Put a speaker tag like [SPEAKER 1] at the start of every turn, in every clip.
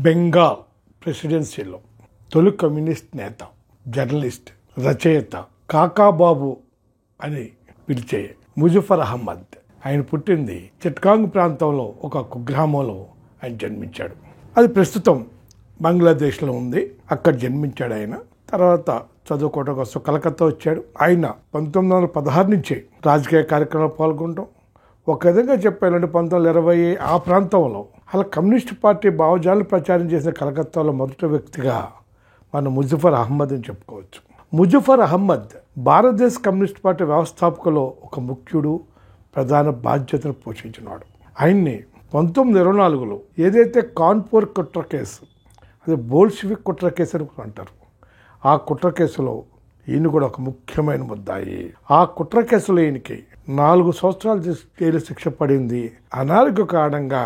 [SPEAKER 1] బెంగాల్ ప్రెసిడెన్సీలో తొలి కమ్యూనిస్ట్ నేత, జర్నలిస్ట్, రచయిత కాకాబాబు అని పిలిచే ముజఫర్ అహ్మద్. ఆయన పుట్టింది చిట్గాంగ్ ప్రాంతంలో ఒక కుగ్రామంలో ఆయన జన్మించాడు. అది ప్రస్తుతం బంగ్లాదేశ్లో ఉంది. అక్కడ జన్మించాడు ఆయన. తర్వాత చదువుకోవడం కోసం కలకత్తా వచ్చాడు. ఆయన 1916 నుంచే రాజకీయ కార్యక్రమాలు పాల్గొనడం. ఒక విధంగా చెప్పాలంటే 1920 ఆ ప్రాంతంలో అలా కమ్యూనిస్ట్ పార్టీ భావజాలను ప్రచారం చేసిన కలకత్తాలో మొదటి వ్యక్తిగా మనం ముజఫర్ అహ్మద్ అని చెప్పుకోవచ్చు. ముజఫర్ అహ్మద్ భారతదేశ కమ్యూనిస్ట్ పార్టీ వ్యవస్థాపకులో ఒక ముఖ్యుడు, ప్రధాన బాధ్యతను పోషించినాడు. ఆయన్ని 1924లో ఏదైతే కాన్పూర్ కుట్ర కేసు, అది బోల్షివిక్ కుట్ర కేసు అని అంటారు, ఆ కుట్ర కేసులో ఈయన కూడా ఒక ముఖ్యమైన ముద్దాయి. ఆ కుట్ర కేసులో ఈయనకి 4 సంవత్సరాలు జైలు శిక్ష పడింది. అనారోగ్య కారణంగా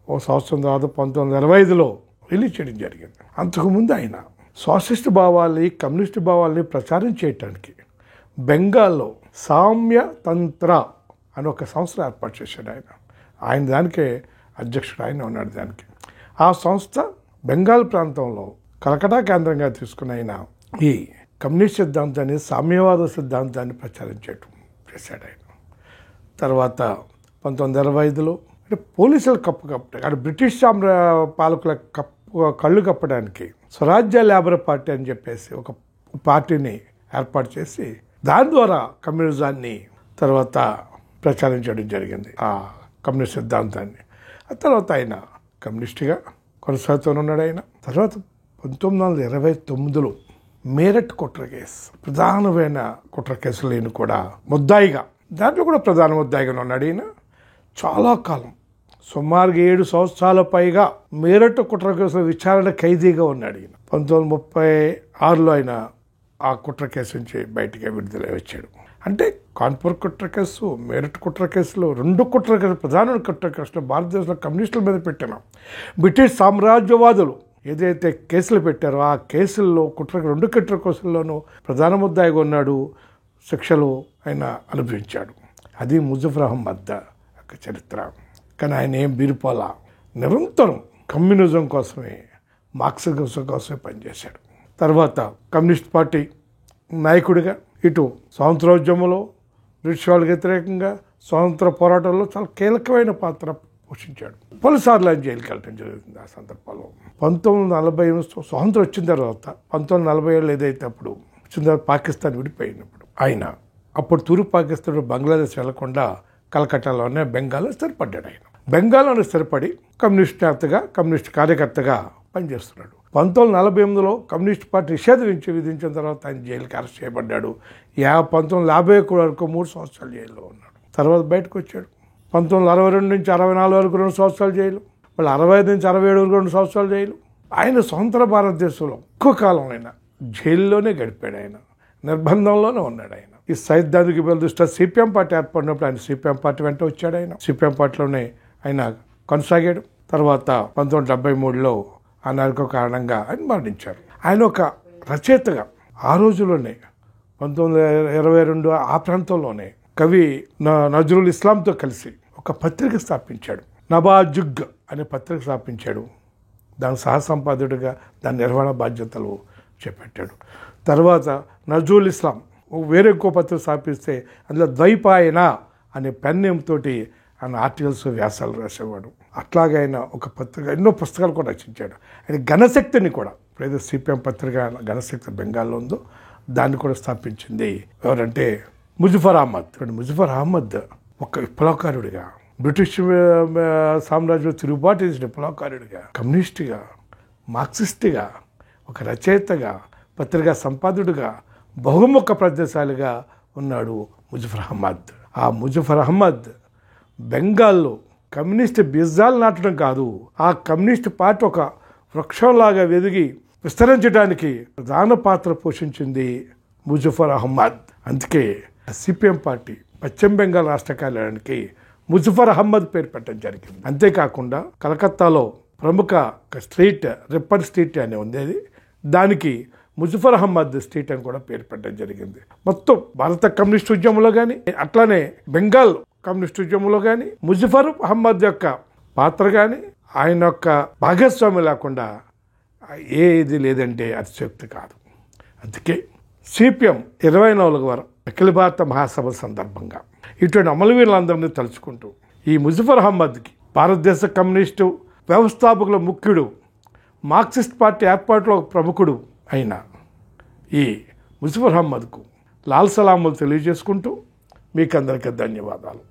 [SPEAKER 1] ఓ సంవత్సరం తర్వాత 1925లో రిలీజ్ చేయడం జరిగింది. అంతకుముందు ఆయన సోషలిస్ట్ భావాల్ని, కమ్యూనిస్ట్ భావాల్ని ప్రచారం చేయటానికి బెంగాల్లో సామ్యతంత్ర అని ఒక సంస్థ ఏర్పాటు చేశాడు ఆయన దానికే అధ్యక్షుడు ఆయన ఉన్నాడు దానికి. ఆ సంస్థ బెంగాల్ ప్రాంతంలో కలకటా కేంద్రంగా తీసుకున్న ఆయన ఈ కమ్యూనిస్ట్ సిద్ధాంతాన్ని, సామ్యవాద సిద్ధాంతాన్ని ప్రచారం చేశాడు ఆయన. తర్వాత 1925లో పోలీసులు కప్పడానికి, బ్రిటిష్ పాలకుల కళ్ళు కప్పడానికి స్వరాజ్య లేబర్ పార్టీ అని చెప్పేసి ఒక పార్టీని ఏర్పాటు చేసి దాని ద్వారా కమ్యూనిజాన్ని తర్వాత ప్రచారం చేయడం జరిగింది, ఆ కమ్యూనిస్ట్ సిద్ధాంతాన్ని. ఆ తర్వాత ఆయన కమ్యూనిస్ట్గా కొనసాగుతూనే ఆయన. తర్వాత 1929లో మేరట్ కుట్ర కేసు, ప్రధానమైన కుట్ర కేసులు ఈయన కూడా ముద్దాయిగా, దాంట్లో కూడా ప్రధాన ముద్దాయిగా ఉన్నాడు ఈయన. చాలా కాలం, సుమారుగా 7 సంవత్సరాల పైగా మేరట్ కుట్ర కేసుల విచారణ ఖైదీగా ఉన్నాడు ఈయన. 1936లో ఆయన ఆ కుట్ర కేసు నుంచి బయటికి విడుదల వచ్చాడు. అంటే కాన్పూర్ కుట్ర కేసు, మేరట్ కుట్ర కేసులు, 2 కుట్ర కేసులు, ప్రధాన కుట్ర కేసులు భారతదేశంలో కమ్యూనిస్టుల మీద పెట్టిన బ్రిటిష్ సామ్రాజ్యవాదులు ఏదైతే కేసులు పెట్టారో ఆ కేసుల్లో 2 కుట్ర కేసుల్లోనూ ప్రధాన ముద్దాయిగా ఉన్నాడు. శిక్షలు ఆయన అనుభవించాడు. అది ముజఫర్ అహ్మద్ యొక్క చరిత్ర. కానీ ఆయన ఏం బీరుపోలా, నిరంతరం కమ్యూనిజం కోసమే, మార్క్సిజం కోసమే పనిచేశాడు. తర్వాత కమ్యూనిస్ట్ పార్టీ నాయకుడిగా ఇటు స్వాతంత్రోద్యమంలో, బ్రిటిష్ వాళ్ళకి వ్యతిరేకంగా స్వాతంత్ర పోరాటంలో చాలా కీలకమైన పాత్ర పోషించాడు. పలుసార్లు ఆయన జైలుకి వెళ్ళడం జరుగుతుంది. ఆ సందర్భంలో 1948 స్వాతంత్రం వచ్చిన తర్వాత 1947 ఏదైతే అప్పుడు వచ్చిన తర్వాత పాకిస్తాన్ విడిపోయినప్పుడు ఆయన అప్పుడు తూర్పు పాకిస్తాన్, బంగ్లాదేశ్ వెళ్లకుండా కలకట్టాలోనే బెంగాల్లో స్థిరపడ్డాడు. ఆయన బెంగాల్లోనే స్థిరపడి కమ్యూనిస్ట్ నేతగా, కమ్యూనిస్ట్ కార్యకర్తగా పనిచేస్తున్నాడు. 1948లో కమ్యూనిస్ట్ పార్టీ నిషేధం విధించిన తర్వాత ఆయన జైలుకి అరెస్ట్ చేయబడ్డాడు. 1951 వరకు 3 సంవత్సరాలు జైల్లో ఉన్నాడు. తర్వాత బయటకు వచ్చాడు. 1962 నుంచి 64 వరకు 2 సంవత్సరాలు జైలు, మళ్ళీ 65 నుంచి 67 వరకు 2 సంవత్సరాలు జైలు. ఆయన స్వతంత్ర భారతదేశంలో ఎక్కువ కాలం ఆయన జైల్లోనే గడిపాడు. ఆయన నిర్బంధంలోనే ఉన్నాడు. ఆయన ఈ సైద్ధాంతిక బిల్ దృష్ట్యా సిపిఎం పార్టీ ఏర్పడినప్పుడు ఆయన సిపిఎం పార్టీ వెంట వచ్చాడు. ఆయన సిపిఎం పార్టీలోనే ఆయన కొనసాగాడు. తర్వాత 1973లో అనారోగ్య కారణంగా ఆయన మరణించారు. ఆయన ఒక రచయితగా ఆ రోజుల్లోనే 1922 ఆ ప్రాంతంలోనే కవి నజరుల్ ఇస్లాంతో కలిసి ఒక పత్రిక స్థాపించాడు. నబాజుగ్ అనే పత్రిక స్థాపించాడు. దాని సహసంపాదకుడిగా దాని నిర్వహణ బాధ్యతలు చేపట్టాడు. తర్వాత నజరుల్ ఇస్లాం వేరే ఇంకో పత్రిక స్థాపిస్తే అందులో ద్వైపాయన అనే పెన్ నేమ్ తోటి ఆయన ఆర్టికల్స్, వ్యాసాలు రాసేవాడు. అట్లాగే ఆయన ఒక పత్రిక, ఎన్నో పుస్తకాలు కూడా రచించాడు. ఆయన ఘనశక్తిని కూడా, ఏదో సిపిఎం పత్రిక ఘనశక్తి బెంగాల్లో ఉందో దాన్ని కూడా స్థాపించింది ఎవరంటే ముజఫర్ అహ్మద్. ముజఫర్ అహ్మద్ ఒక విప్లవకారుడిగా, బ్రిటిష్ సామ్రాజ్యంలో తిరుగుబాటు చేసిన విప్లవకారుడిగా, కమ్యూనిస్టుగా, మార్క్సిస్టుగా, ఒక రచయితగా, పత్రికా సంపాదకుడిగా, బహుముఖ ప్రదేశాలుగా ఉన్నాడు ముజఫర్ అహ్మద్. ఆ ముజఫర్ అహ్మద్ బెంగాల్లో కమ్యూనిస్ట్ బీజాలు నాటడం కాదు, ఆ కమ్యూనిస్ట్ పార్టీ ఒక వృక్షంలాగా వెదిగి విస్తరించడానికి ప్రధాన పాత్ర పోషించింది ముజఫర్ అహ్మద్. అందుకే సిపిఎం పార్టీ పశ్చిమ బెంగాల్ రాష్ట్ర కార్యాలయానికి ముజఫర్ అహ్మద్ పేరు పెట్టడం జరిగింది. అంతేకాకుండా కలకత్తాలో ప్రముఖ స్ట్రీట్, రిప్పన్ స్ట్రీట్ అని ఉండేది, దానికి ముజఫర్ అహ్మద్ స్ట్రీట్ అని కూడా పేరు పెట్టడం జరిగింది. మొత్తం భారత కమ్యూనిస్ట్ ఉద్యమంలో కానీ, అట్లానే బెంగాల్ కమ్యూనిస్ట్ ఉద్యమంలో కానీ ముజఫర్ అహ్మద్ యొక్క పాత్ర కానీ, ఆయన యొక్క భాగస్వామి లేకుండా ఏది లేదంటే అతిశక్తి కాదు. అందుకే సిపిఎం 24వ అఖిల భారత మహాసభ సందర్భంగా ఇటువంటి అమరవీరులందరినీ తలుచుకుంటూ ఈ ముజఫర్ అహ్మద్కి భారతదేశ కమ్యూనిస్టు వ్యవస్థాపకుల ముఖ్యుడు, మార్క్సిస్ట్ పార్టీ ఏర్పాటులో ప్రముఖుడు అయిన ఈ ముజఫర్ అహ్మద్కు లాల్ సలాములు తెలియజేసుకుంటూ మీకందరికీ ధన్యవాదాలు.